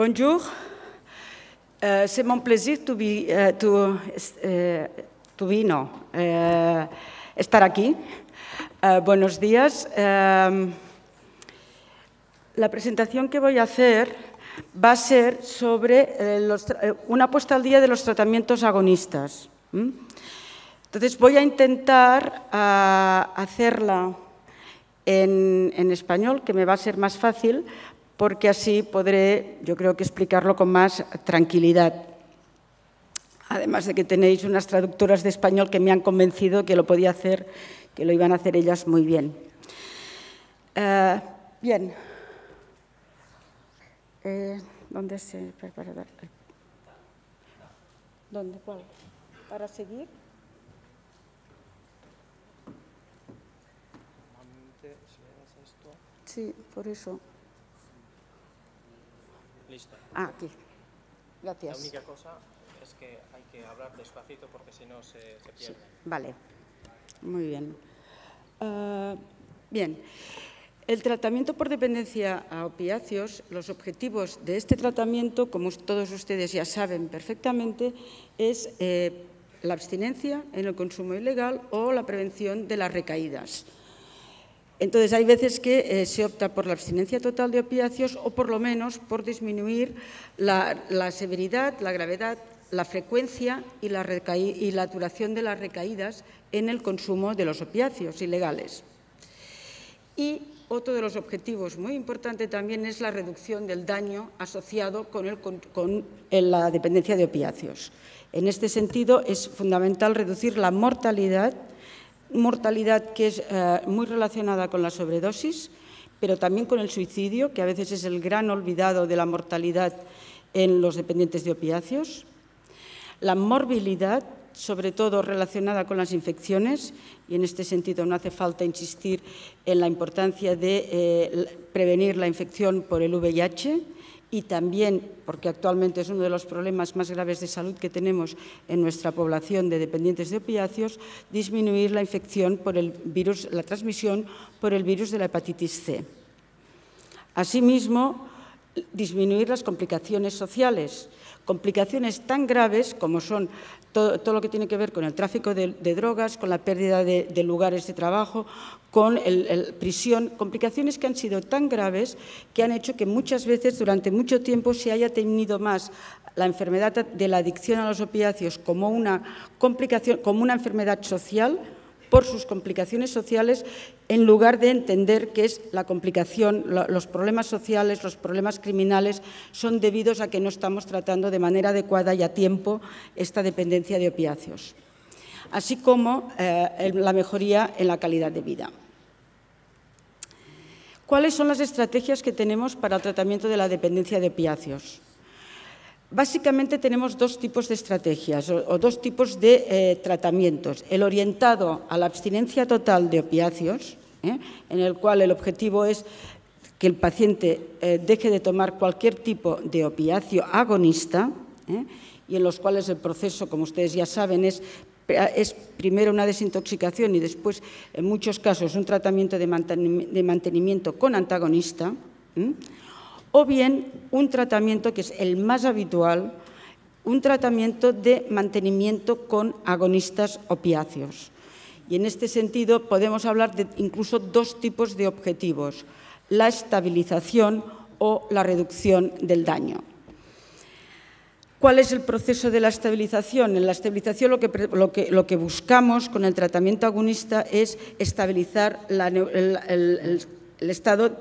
Bonjour. C'est mon plaisir estar aquí. Buenos días. La presentación que voy a hacer va a ser sobre una puesta al día de los tratamientos agonistas. Entonces, voy a intentar hacerla en español, que me va a ser más fácil, porque así podré, yo creo que explicarlo con más tranquilidad. Además de que tenéis unas traductoras de español que me han convencido que lo podía hacer, que lo iban a hacer ellas muy bien. Bien. ¿Dónde se prepara? ¿Dónde? ¿Cuál? ¿Para seguir? Sí, por eso. Listo. Aquí. Gracias. La única cosa es que hay que hablar despacito porque si no se pierde. Sí, vale. Muy bien. Bien. El tratamiento por dependencia a opiáceos, los objetivos de este tratamiento, como todos ustedes ya saben perfectamente, es la abstinencia en el consumo ilegal o la prevención de las recaídas. Entonces, hay veces que se opta por la abstinencia total de opiáceos o, por lo menos, por disminuir la severidad, la gravedad, la frecuencia y la duración de las recaídas en el consumo de los opiáceos ilegales. Y otro de los objetivos muy importante también es la reducción del daño asociado con la dependencia de opiáceos. En este sentido, es fundamental reducir la mortalidad que es muy relacionada con la sobredosis, pero también con el suicidio, que a veces es el gran olvidado de la mortalidad en los dependientes de opiáceos. La morbilidad, sobre todo relacionada con las infecciones, y en este sentido no hace falta insistir en la importancia de prevenir la infección por el VIH, y también, porque actualmente es uno de los problemas más graves de salud que tenemos en nuestra población de dependientes de opiáceos, disminuir la infección por el virus, la transmisión por el virus de la hepatitis C. Asimismo, disminuir las complicaciones sociales, complicaciones tan graves como son todo lo que tiene que ver con el tráfico de drogas, con la pérdida de lugares de trabajo, con prisión, complicaciones que han sido tan graves que han hecho que muchas veces durante mucho tiempo se haya tenido más la enfermedad de la adicción a los opiáceos como una complicación, como una enfermedad social, por sus complicaciones sociales, en lugar de entender que es la complicación, los problemas sociales, los problemas criminales, son debidos a que no estamos tratando de manera adecuada y a tiempo esta dependencia de opiáceos, así como la mejoría en la calidad de vida. ¿Cuáles son las estrategias que tenemos para el tratamiento de la dependencia de opiáceos? Básicamente tenemos dos tipos de estrategias o dos tipos de tratamientos. El orientado a la abstinencia total de opiáceos, en el cual el objetivo es que el paciente deje de tomar cualquier tipo de opiáceo agonista, y en los cuales el proceso, como ustedes ya saben, es primero una desintoxicación y después, en muchos casos, un tratamiento de mantenimiento con antagonista, o bien un tratamiento que es el más habitual, un tratamiento de mantenimiento con agonistas opiáceos. Y en este sentido podemos hablar de incluso dos tipos de objetivos, la estabilización o la reducción del daño. ¿Cuál es el proceso de la estabilización? En la estabilización lo que buscamos con el tratamiento agonista es estabilizar el estado,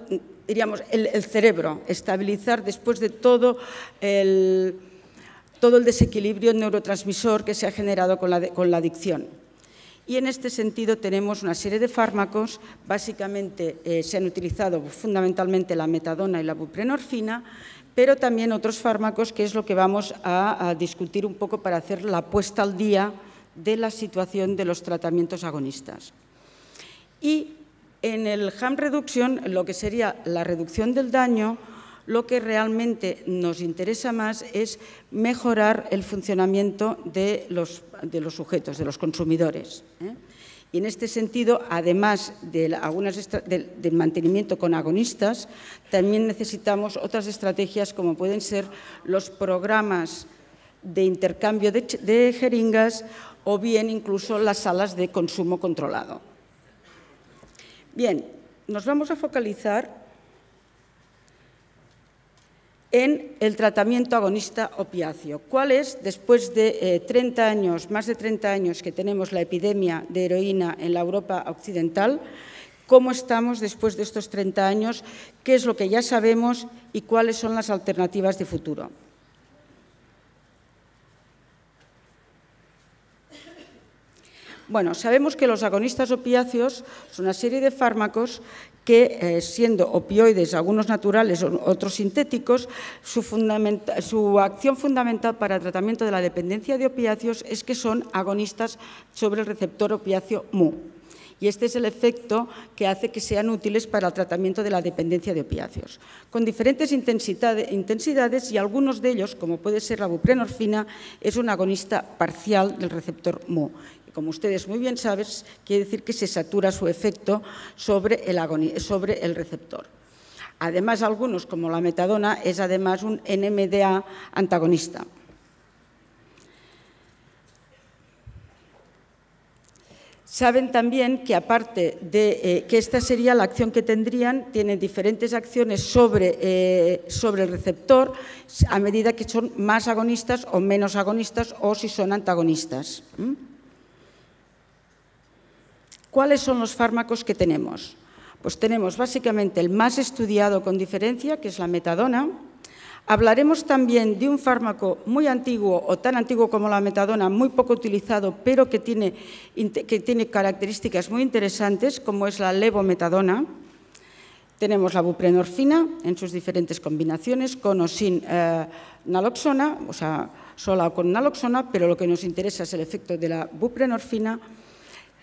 diríamos, el cerebro, estabilizar después de todo el desequilibrio neurotransmisor que se ha generado con la adicción. Y en este sentido tenemos una serie de fármacos, básicamente se han utilizado fundamentalmente la metadona y la buprenorfina, pero también otros fármacos, que es lo que vamos a discutir un poco para hacer la puesta al día de la situación de los tratamientos agonistas. Y en el harm reduction, lo que sería la reducción del daño, lo que realmente nos interesa más es mejorar el funcionamiento de los sujetos, de los consumidores. Y en este sentido, además del mantenimiento con agonistas, también necesitamos otras estrategias como pueden ser los programas de intercambio de jeringas o bien incluso las salas de consumo controlado. Bien, nos vamos a focalizar en el tratamiento agonista opiáceo. ¿Cuál es, después de 30 años, más de 30 años que tenemos la epidemia de heroína en la Europa occidental, cómo estamos después de estos 30 años, qué es lo que ya sabemos y cuáles son las alternativas de futuro? Bueno, sabemos que los agonistas opiáceos son una serie de fármacos que, siendo opioides, algunos naturales, otros sintéticos, su acción fundamental para el tratamiento de la dependencia de opiáceos es que son agonistas sobre el receptor opiáceo mu. Y este es el efecto que hace que sean útiles para el tratamiento de la dependencia de opiáceos, con diferentes intensidades y algunos de ellos, como puede ser la buprenorfina, es un agonista parcial del receptor mu. Y como ustedes muy bien saben, quiere decir que se satura su efecto sobre el receptor. Además, algunos, como la metadona, es además un NMDA antagonista. Saben también que, aparte de que esta sería la acción que tendrían, tienen diferentes acciones sobre el receptor a medida que son más agonistas o menos agonistas o si son antagonistas. ¿Cuáles son los fármacos que tenemos? Pues tenemos básicamente el más estudiado con diferencia, que es la metadona. Hablaremos también de un fármaco muy antiguo o tan antiguo como la metadona, muy poco utilizado, pero que tiene características muy interesantes, como es la levometadona. Tenemos la buprenorfina en sus diferentes combinaciones, con o sin naloxona, o sea, sola o con naloxona, pero lo que nos interesa es el efecto de la buprenorfina.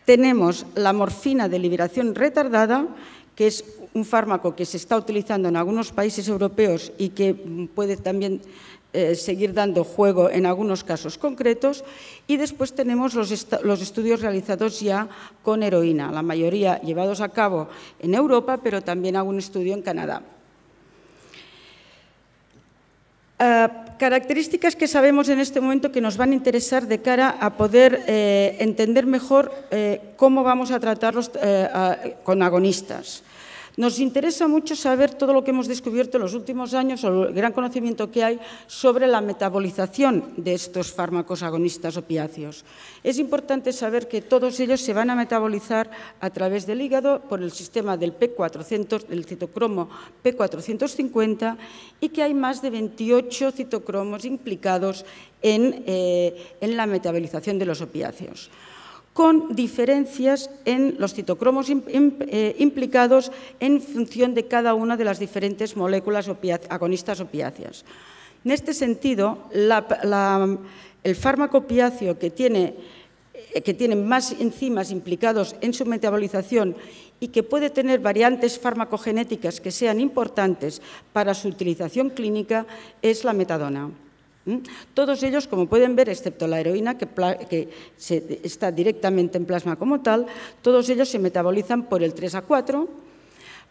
Tenemos la morfina de liberación retardada, que es un fármaco que se está utilizando en algunos países europeos y que puede también seguir dando juego en algunos casos concretos. Y después tenemos los estudios realizados ya con heroína, la mayoría llevados a cabo en Europa, pero también algún estudio en Canadá. Características que sabemos en este momento que nos van a interesar de cara a poder entender mejor cómo vamos a tratarlos con agonistas. Nos interesa mucho saber todo lo que hemos descubierto en los últimos años o el gran conocimiento que hay sobre la metabolización de estos fármacos agonistas opiáceos. Es importante saber que todos ellos se van a metabolizar a través del hígado por el sistema del P400, del citocromo P450, y que hay más de 28 citocromos implicados en la metabolización de los opiáceos, con diferencias en los citocromos implicados en función de cada una de las diferentes moléculas agonistas opiáceas. En este sentido, el fármaco opiáceo que tiene más enzimas implicados en su metabolización y que puede tener variantes farmacogenéticas que sean importantes para su utilización clínica es la metadona. Todos ellos, como pueden ver, excepto la heroína, que está directamente en plasma como tal, todos ellos se metabolizan por el 3A4,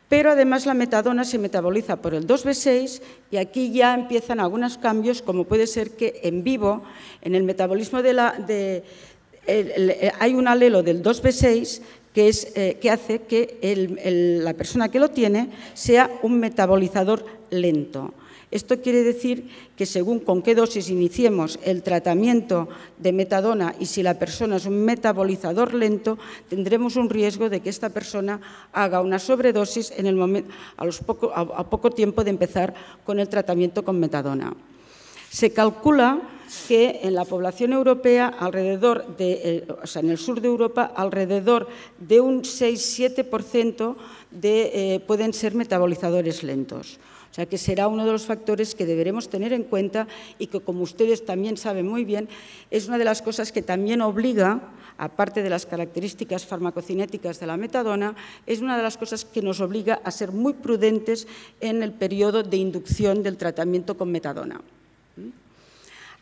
pero además la metadona se metaboliza por el 2B6 y aquí ya empiezan algunos cambios, como puede ser que en vivo, en el metabolismo hay un alelo del 2B6 que hace que la persona que lo tiene sea un metabolizador lento. Esto quiere decir que según con qué dosis iniciemos el tratamiento de metadona y si la persona es un metabolizador lento, tendremos un riesgo de que esta persona haga una sobredosis a poco tiempo de empezar con el tratamiento con metadona. Se calcula que en la población europea, en el sur de Europa, alrededor de un 6-7% pueden ser metabolizadores lentos. O sea que será uno de los factores que deberemos tener en cuenta y que, como ustedes también saben muy bien, es una de las cosas que también obliga, aparte de las características farmacocinéticas de la metadona, es una de las cosas que nos obliga a ser muy prudentes en el periodo de inducción del tratamiento con metadona.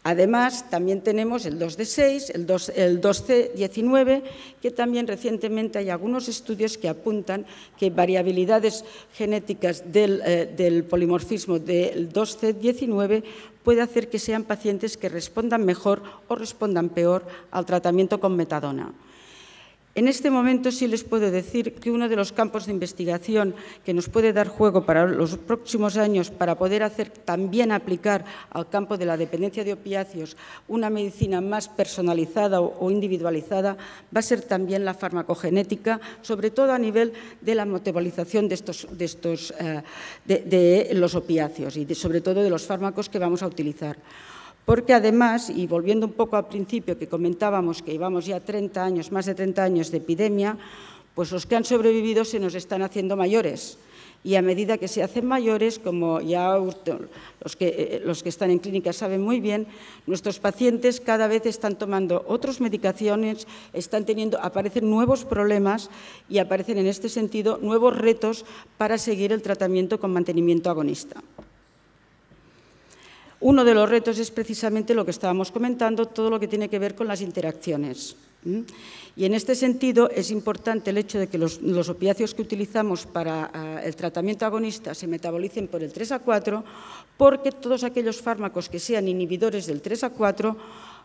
Además, también tenemos el 2D6, el 2C19, que también recientemente hay algunos estudios que apuntan que variabilidades genéticas del polimorfismo del 2C19 puede hacer que sean pacientes que respondan mejor o respondan peor al tratamiento con metadona. En este momento sí les puedo decir que uno de los campos de investigación que nos puede dar juego para los próximos años para poder hacer también aplicar al campo de la dependencia de opiáceos una medicina más personalizada o individualizada va a ser también la farmacogenética, sobre todo a nivel de la metabolización de los opiáceos y sobre todo de los fármacos que vamos a utilizar. Porque además, y volviendo un poco al principio que comentábamos que llevamos ya 30 años, más de 30 años de epidemia, pues los que han sobrevivido se nos están haciendo mayores. Y a medida que se hacen mayores, como ya los que están en clínica saben muy bien, nuestros pacientes cada vez están tomando otras medicaciones, aparecen nuevos problemas y aparecen en este sentido nuevos retos para seguir el tratamiento con mantenimiento agonista. Uno de los retos es precisamente lo que estábamos comentando, todo lo que tiene que ver con las interacciones. Y en este sentido es importante el hecho de que los opiáceos que utilizamos para el tratamiento agonista se metabolicen por el 3A4, porque todos aquellos fármacos que sean inhibidores del 3A4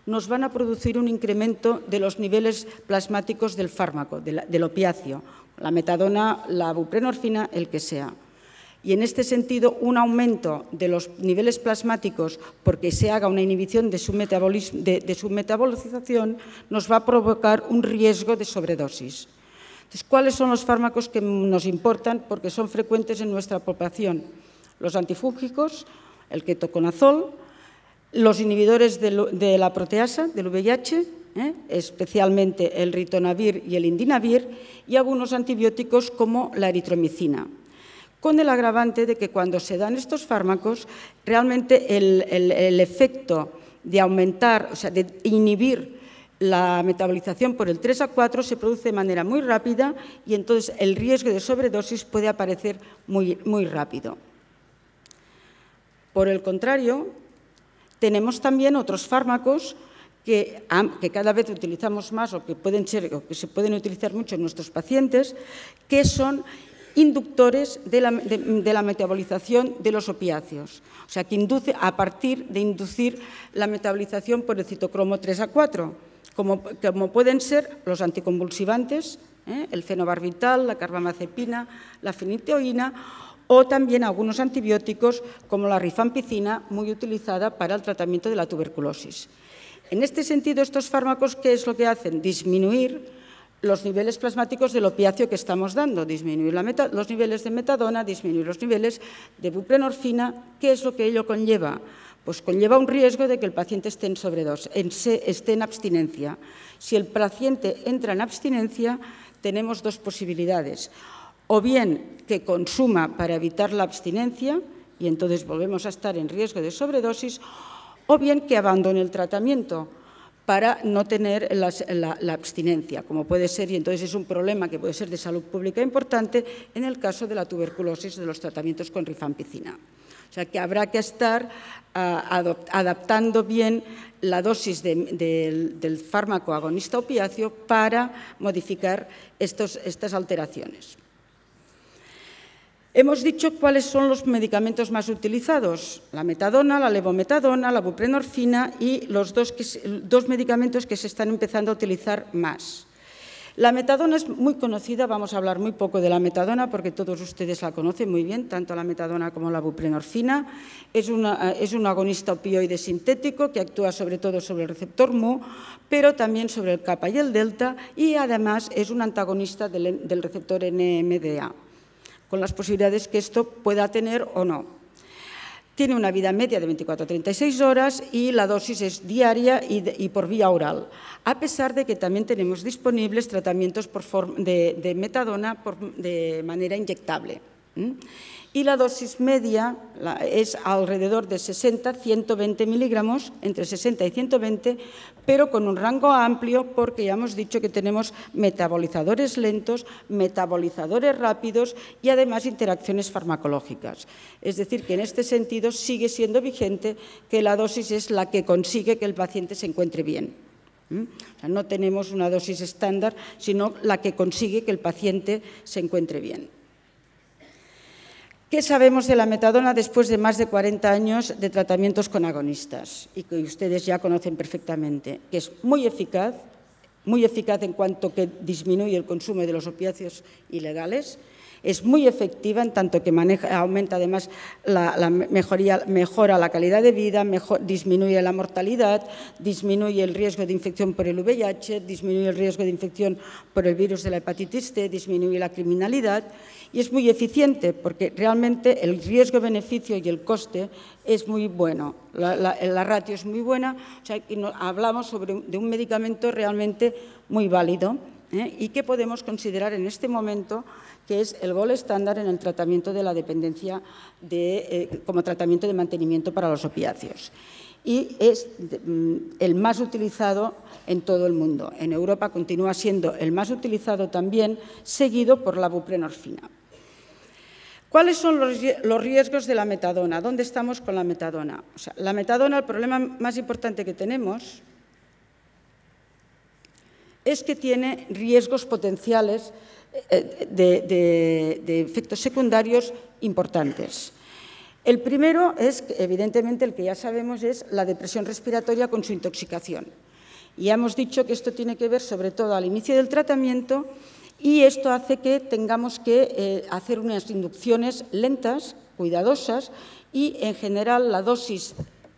nos van a producir un incremento de los niveles plasmáticos del fármaco, del opiáceo, la metadona, la buprenorfina, el que sea. Y en este sentido, un aumento de los niveles plasmáticos porque se haga una inhibición de su metabolización nos va a provocar un riesgo de sobredosis. Entonces, ¿cuáles son los fármacos que nos importan porque son frecuentes en nuestra población? Los antifúngicos, el ketoconazol, los inhibidores de la proteasa, del VIH, especialmente el ritonavir y el indinavir, y algunos antibióticos como la eritromicina, con el agravante de que cuando se dan estos fármacos, realmente el efecto de aumentar, o sea, de inhibir la metabolización por el 3A4 se produce de manera muy rápida y entonces el riesgo de sobredosis puede aparecer muy rápido. Por el contrario, tenemos también otros fármacos que cada vez utilizamos más o que se pueden utilizar mucho en nuestros pacientes, que son inductores de la metabolización de los opiáceos, o sea, que induce a partir de inducir la metabolización por el citocromo 3A4, como pueden ser los anticonvulsivantes, el fenobarbital, la carbamazepina, la fenitoína, o también algunos antibióticos como la rifampicina, muy utilizada para el tratamiento de la tuberculosis. En este sentido, estos fármacos, ¿qué es lo que hacen? Disminuir los niveles plasmáticos del opiáceo que estamos dando, disminuir los niveles de metadona, disminuir los niveles de buprenorfina. ¿Qué es lo que ello conlleva? Pues conlleva un riesgo de que el paciente esté en sobredosis, esté en abstinencia. Si el paciente entra en abstinencia, tenemos dos posibilidades. O bien que consuma para evitar la abstinencia, y entonces volvemos a estar en riesgo de sobredosis, o bien que abandone el tratamiento para no tener la abstinencia, como puede ser, y entonces es un problema que puede ser de salud pública importante en el caso de la tuberculosis de los tratamientos con rifampicina. O sea que habrá que estar adaptando bien la dosis del fármaco agonista opiáceo para modificar estas alteraciones. Hemos dicho cuáles son los medicamentos más utilizados, la metadona, la levometadona, la buprenorfina y los dos medicamentos que se están empezando a utilizar más. La metadona es muy conocida, vamos a hablar muy poco de la metadona porque todos ustedes la conocen muy bien, tanto la metadona como la buprenorfina. Es un agonista opioide sintético que actúa sobre todo sobre el receptor mu, pero también sobre el kappa y el delta, y además es un antagonista del receptor NMDA, con las posibilidades que esto pueda tener o no. Tiene una vida media de 24 a 36 horas y la dosis es diaria y por vía oral, a pesar de que también tenemos disponibles tratamientos de metadona de manera inyectable. y la dosis media es alrededor de 60-120 miligramos, entre 60 y 120, pero con un rango amplio porque ya hemos dicho que tenemos metabolizadores lentos, metabolizadores rápidos y además interacciones farmacológicas. Es decir, que en este sentido sigue siendo vigente que la dosis es la que consigue que el paciente se encuentre bien. O sea, no tenemos una dosis estándar, sino la que consigue que el paciente se encuentre bien. ¿Qué sabemos de la metadona después de más de 40 años de tratamientos con agonistas? Y que ustedes ya conocen perfectamente, que es muy eficaz en cuanto que disminuye el consumo de los opiáceos ilegales, es muy efectiva en tanto que aumenta además mejora la calidad de vida, disminuye la mortalidad, disminuye el riesgo de infección por el VIH, disminuye el riesgo de infección por el virus de la hepatitis C, disminuye la criminalidad y es muy eficiente porque realmente el riesgo-beneficio y el coste es muy bueno, la ratio es muy buena, o sea, hablamos de un medicamento realmente muy válido y que podemos considerar en este momento que es el gold estándar en el tratamiento de la dependencia como tratamiento de mantenimiento para los opiáceos. Y es el más utilizado en todo el mundo. En Europa continúa siendo el más utilizado también, seguido por la buprenorfina. ¿Cuáles son los riesgos de la metadona? ¿Dónde estamos con la metadona? O sea, la metadona, el problema más importante que tenemos es que tiene riesgos potenciales de efectos secundarios importantes. El primero es, evidentemente, el que ya sabemos, es la depresión respiratoria con su intoxicación. Ya hemos dicho que esto tiene que ver sobre todo al inicio del tratamiento y esto hace que tengamos que hacer unas inducciones lentas, cuidadosas y, en general, la dosis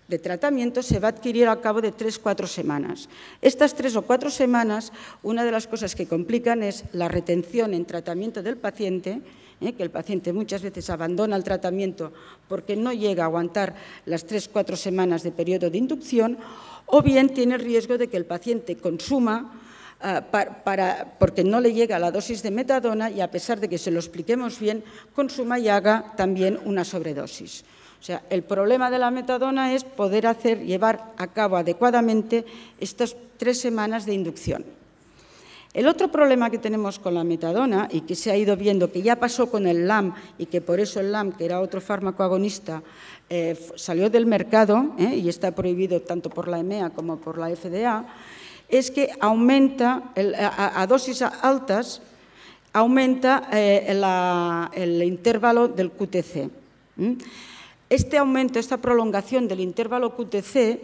de tratamiento se va a adquirir al cabo de 3-4 semanas. Estas 3 o 4 semanas, una de las cosas que complican es la retención en tratamiento del paciente, que el paciente muchas veces abandona el tratamiento porque no llega a aguantar las 3-4 semanas de periodo de inducción, o bien tiene riesgo de que el paciente consuma porque no le llega la dosis de metadona y, a pesar de que se lo expliquemos bien, consuma y haga también una sobredosis. O sea, el problema de la metadona es poder llevar a cabo adecuadamente estas 3 semanas de inducción. El otro problema que tenemos con la metadona, y que se ha ido viendo que ya pasó con el LAM, y que por eso el LAM, que era otro fármaco agonista, salió del mercado y está prohibido tanto por la EMEA como por la FDA, es que aumenta, a dosis altas, aumenta el intervalo del QTC. Este aumento, esta prolongación del intervalo QTC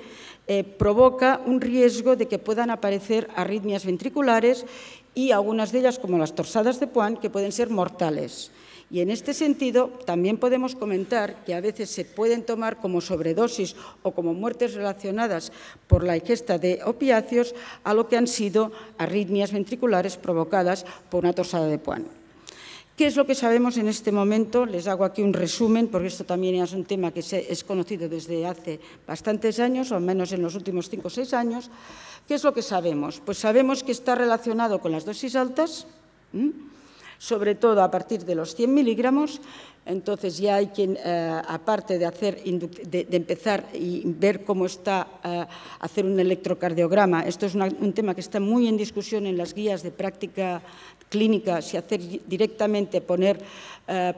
provoca un riesgo de que puedan aparecer arritmias ventriculares y algunas de ellas, como las torsadas de Points, que pueden ser mortales. Y en este sentido también podemos comentar que a veces se pueden tomar como sobredosis o como muertes relacionadas por la ingesta de opiáceos a lo que han sido arritmias ventriculares provocadas por una torsada de Points. ¿Qué es lo que sabemos en este momento? Les hago aquí un resumen, porque esto también es un tema que es conocido desde hace bastantes años, o al menos en los últimos 5 o 6 años. ¿Qué es lo que sabemos? Pues sabemos que está relacionado con las dosis altas, sobre todo a partir de los 100 miligramos. Entonces ya hay quien, aparte de empezar y ver cómo está, hacer un electrocardiograma, esto es un tema que está muy en discusión en las guías de práctica clínica, si hacer directamente, poner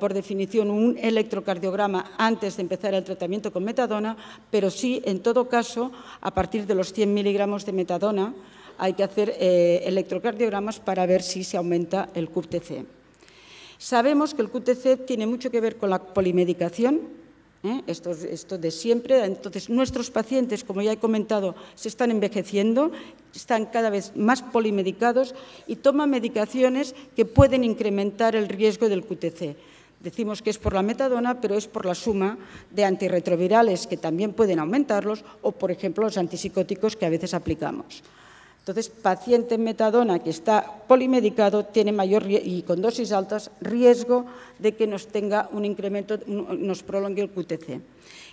por definición un electrocardiograma antes de empezar el tratamiento con metadona, pero sí, en todo caso, a partir de los 100 miligramos de metadona, hay que hacer electrocardiogramas para ver si se aumenta el QTC. Sabemos que el QTC tiene mucho que ver con la polimedicación, esto de siempre. Entonces, nuestros pacientes, como ya he comentado, se están envejeciendo, están cada vez más polimedicados y toman medicaciones que pueden incrementar el riesgo del QTC. Decimos que es por la metadona, pero es por la suma de antirretrovirales que también pueden aumentarlos o, por ejemplo, los antipsicóticos que a veces aplicamos. Entonces, paciente en metadona que está polimedicado tiene mayor y con dosis altas riesgo de que nos tenga un incremento, nos prolongue el QTC.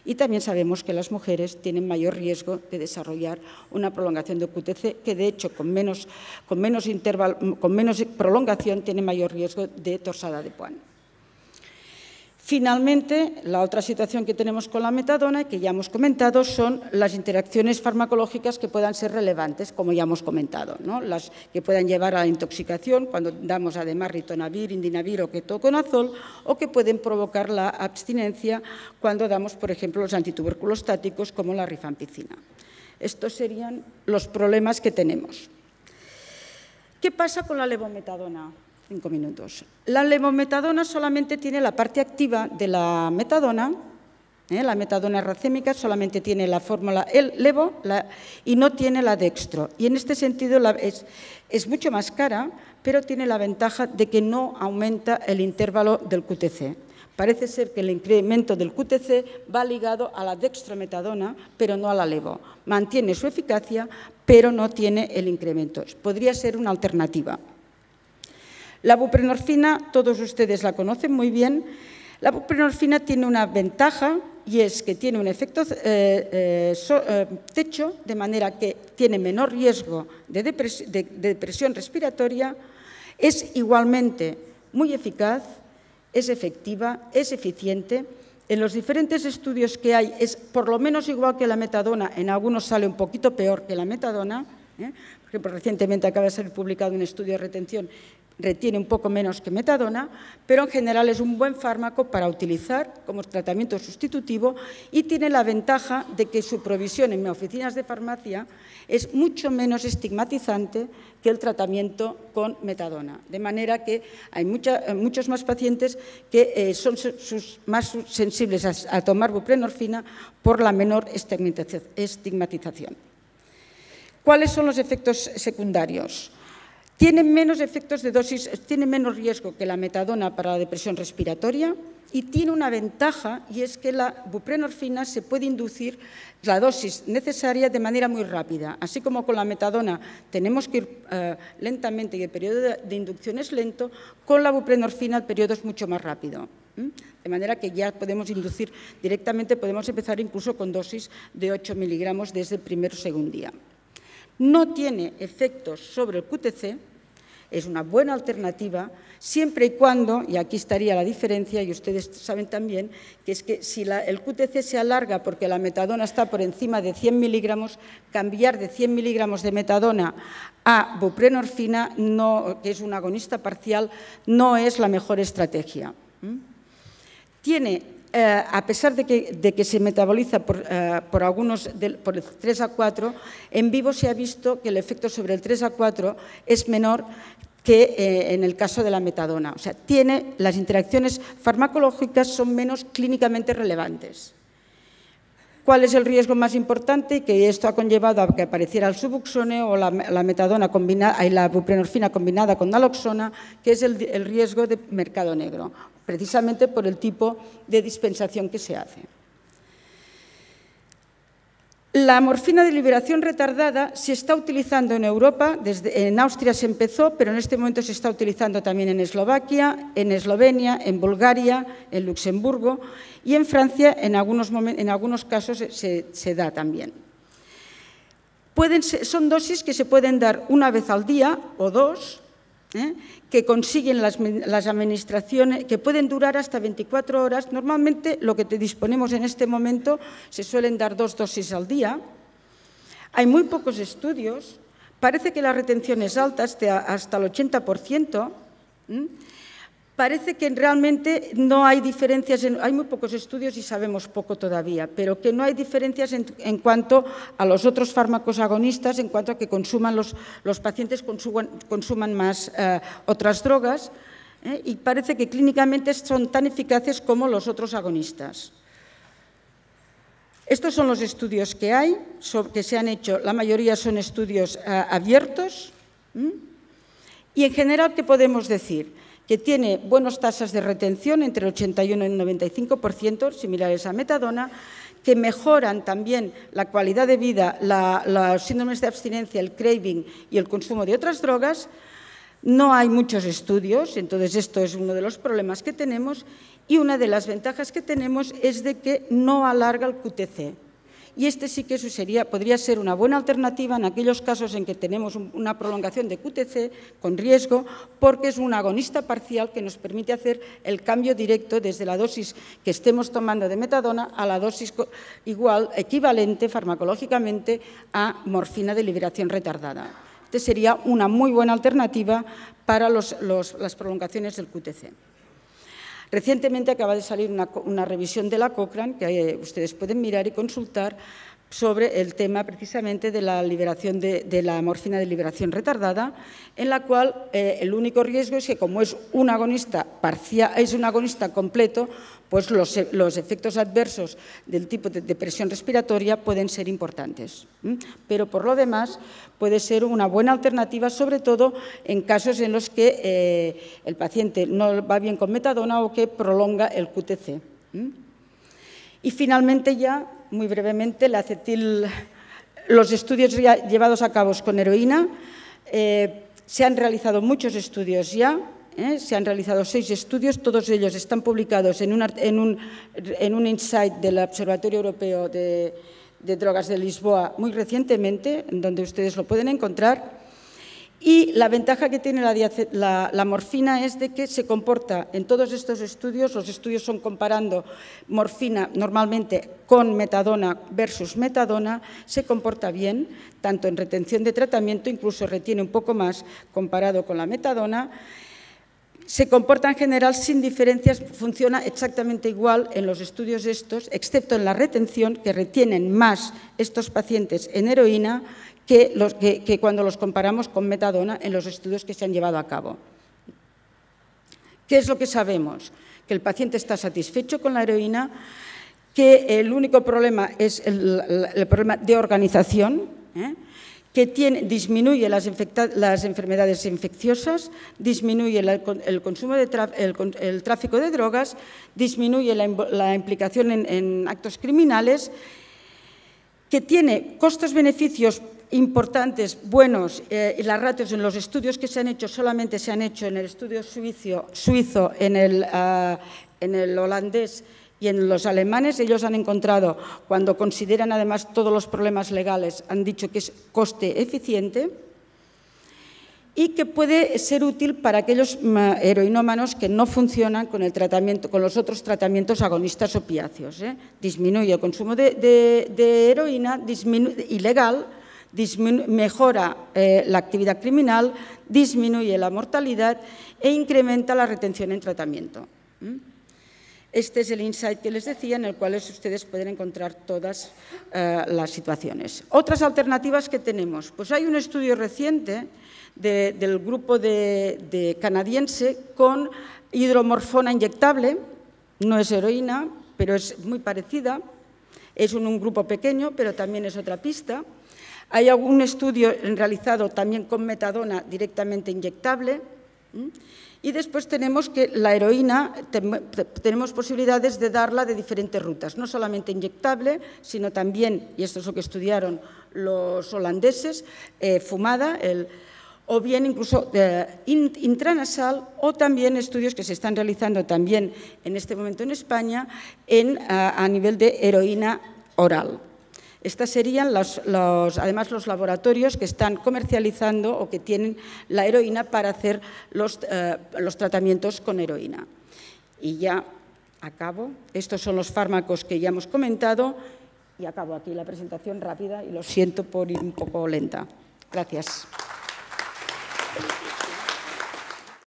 Y también sabemos que las mujeres tienen mayor riesgo de desarrollar una prolongación del QTC, que de hecho con menos prolongación tiene mayor riesgo de torsada de Points. Finalmente, la otra situación que tenemos con la metadona, que ya hemos comentado, son las interacciones farmacológicas que puedan ser relevantes, como ya hemos comentado, ¿no? Las que puedan llevar a la intoxicación cuando damos además ritonavir, indinavir o ketoconazol, o que pueden provocar la abstinencia cuando damos, por ejemplo, los antituberculostáticos como la rifampicina. Estos serían los problemas que tenemos. ¿Qué pasa con la levometadona? 5 minutos. La levometadona solamente tiene la parte activa de la metadona, la metadona racémica solamente tiene la fórmula el levo y no tiene la dextro. Y en este sentido es mucho más cara, pero tiene la ventaja de que no aumenta el intervalo del QTc. Parece ser que el incremento del QTc va ligado a la dextrometadona, pero no a la levo. Mantiene su eficacia, pero no tiene el incremento. Podría ser una alternativa. La buprenorfina, todos ustedes la conocen muy bien. La buprenorfina tiene una ventaja y es que tiene un efecto techo, de manera que tiene menor riesgo de depresión respiratoria, es igualmente muy eficaz, es efectiva, es eficiente. En los diferentes estudios que hay es por lo menos igual que la metadona, en algunos sale un poquito peor que la metadona. Por ejemplo, recientemente acaba de ser publicado un estudio de retención, retiene un poco menos que metadona, pero en general es un buen fármaco para utilizar como tratamiento sustitutivo y tiene la ventaja de que su provisión en oficinas de farmacia es mucho menos estigmatizante que el tratamiento con metadona. De manera que hay muchos más pacientes que son más sensibles a tomar buprenorfina por la menor estigmatización. ¿Cuáles son los efectos secundarios? Tiene menos efectos de dosis, tiene menos riesgo que la metadona para la depresión respiratoria y tiene una ventaja, y es que la buprenorfina se puede inducir la dosis necesaria de manera muy rápida. Así como con la metadona tenemos que ir lentamente y el periodo de inducción es lento, con la buprenorfina el periodo es mucho más rápido. De manera que ya podemos inducir directamente, podemos empezar incluso con dosis de 8 miligramos desde el primer o segundo día. No tiene efectos sobre el QTc, es una buena alternativa, siempre y cuando, y aquí estaría la diferencia, y ustedes saben también, que es que si el QTc se alarga porque la metadona está por encima de 100 miligramos, cambiar de 100 miligramos de metadona a buprenorfina, que es un agonista parcial, no es la mejor estrategia. Tiene, a pesar de que se metaboliza por 3 a 4, en vivo se ha visto que el efecto sobre el 3 a 4 es menor que en el caso de la metadona. O sea, las interacciones farmacológicas son menos clínicamente relevantes. ¿Cuál es el riesgo más importante? Que esto ha conllevado a que apareciera el subuxone o la metadona combinada, la buprenorfina combinada con naloxona, que es el riesgo de mercado negro, precisamente por el tipo de dispensación que se hace. La morfina de liberación retardada se está utilizando en Europa, en Austria se empezó, pero en este momento se está utilizando también en Eslovaquia, en Eslovenia, en Bulgaria, en Luxemburgo y en Francia en algunos casos se da también. Son dosis que se pueden dar una vez al día o dos, que consiguen las administraciones, que pueden durar hasta 24 horas. Normalmente lo que disponemos en este momento se suelen dar 2 dosis al día. Hay muy pocos estudios, parece que la retención es alta, hasta el 80%. Parece que realmente no hay diferencias, hay muy pocos estudios y sabemos poco todavía, pero que no hay diferencias en cuanto a los otros fármacos agonistas, en cuanto a que los pacientes consuman más otras drogas, y parece que clínicamente son tan eficaces como los otros agonistas. Estos son los estudios que hay, que se han hecho, la mayoría son estudios abiertos, y en general, ¿qué podemos decir? Que tiene buenas tasas de retención, entre el 81 y el 95%, similares a metadona, que mejoran también la calidad de vida, los síndromes de abstinencia, el craving y el consumo de otras drogas. No hay muchos estudios, entonces esto es uno de los problemas que tenemos, y una de las ventajas que tenemos es de que no alarga el QTc. y este sí que podría ser una buena alternativa en aquellos casos en que tenemos una prolongación de QTc con riesgo, porque es un agonista parcial que nos permite hacer el cambio directo desde la dosis que estemos tomando de metadona a la dosis equivalente farmacológicamente a morfina de liberación retardada. Este sería una muy buena alternativa para las prolongaciones del QTc. Recientemente acaba de salir una revisión de la Cochrane, que ustedes pueden mirar y consultar, sobre el tema precisamente de la liberación de la morfina de liberación retardada, en la cual el único riesgo es que, como es un agonista parcial, es un agonista completo, pues los efectos adversos del tipo de depresión respiratoria pueden ser importantes. Pero por lo demás puede ser una buena alternativa, sobre todo en casos en los que el paciente no va bien con metadona o que prolonga el QTc. Y finalmente ya, muy brevemente, los estudios llevados a cabo con heroína. Se han realizado muchos estudios ya, se han realizado 6 estudios, todos ellos están publicados en un insight del Observatorio Europeo de Drogas de Lisboa muy recientemente, en donde ustedes lo pueden encontrar. Y la ventaja que tiene la morfina es de que se comporta en todos estos estudios, los estudios son comparando morfina normalmente con metadona versus metadona, se comporta bien, tanto en retención de tratamiento, incluso retiene un poco más comparado con la metadona. Se comporta en general sin diferencias, funciona exactamente igual en los estudios estos, excepto en la retención, que retienen más estos pacientes en heroína que cuando los comparamos con metadona en los estudios que se han llevado a cabo. ¿Qué es lo que sabemos? Que el paciente está satisfecho con la heroína, que el único problema es el problema de organización, que disminuye las enfermedades infecciosas, disminuye el consumo el tráfico de drogas, disminuye la implicación en actos criminales, que tiene costos-beneficios importantes, buenos, y las ratios en los estudios que se han hecho solamente se han hecho en el estudio suizo, en el holandés y en los alemanes. Ellos han encontrado, cuando consideran además todos los problemas legales, han dicho que es coste eficiente y que puede ser útil para aquellos heroinómanos que no funcionan con los otros tratamientos agonistas opiáceos. Disminuye el consumo de heroína ilegal, mejora la actividad criminal, disminuye la mortalidad e incrementa la retención en tratamiento. Este es el insight que les decía, en el cual ustedes pueden encontrar todas las situaciones. Otras alternativas que tenemos. Pues hay un estudio reciente del grupo canadiense con hidromorfona inyectable, no es heroína, pero es muy parecida, es un grupo pequeño, pero también es otra pista. Hay algún estudio realizado también con metadona directamente inyectable. Y después tenemos que la heroína, tenemos posibilidades de darla de diferentes rutas, no solamente inyectable, sino también, y esto es lo que estudiaron los holandeses, fumada, o bien incluso intranasal, o también estudios que se están realizando también en este momento en España a nivel de heroína oral. Estos serían además los laboratorios que están comercializando o que tienen la heroína para hacer los tratamientos con heroína. Y ya acabo. Estos son los fármacos que ya hemos comentado y acabo aquí la presentación rápida y lo siento por ir un poco lenta. Gracias.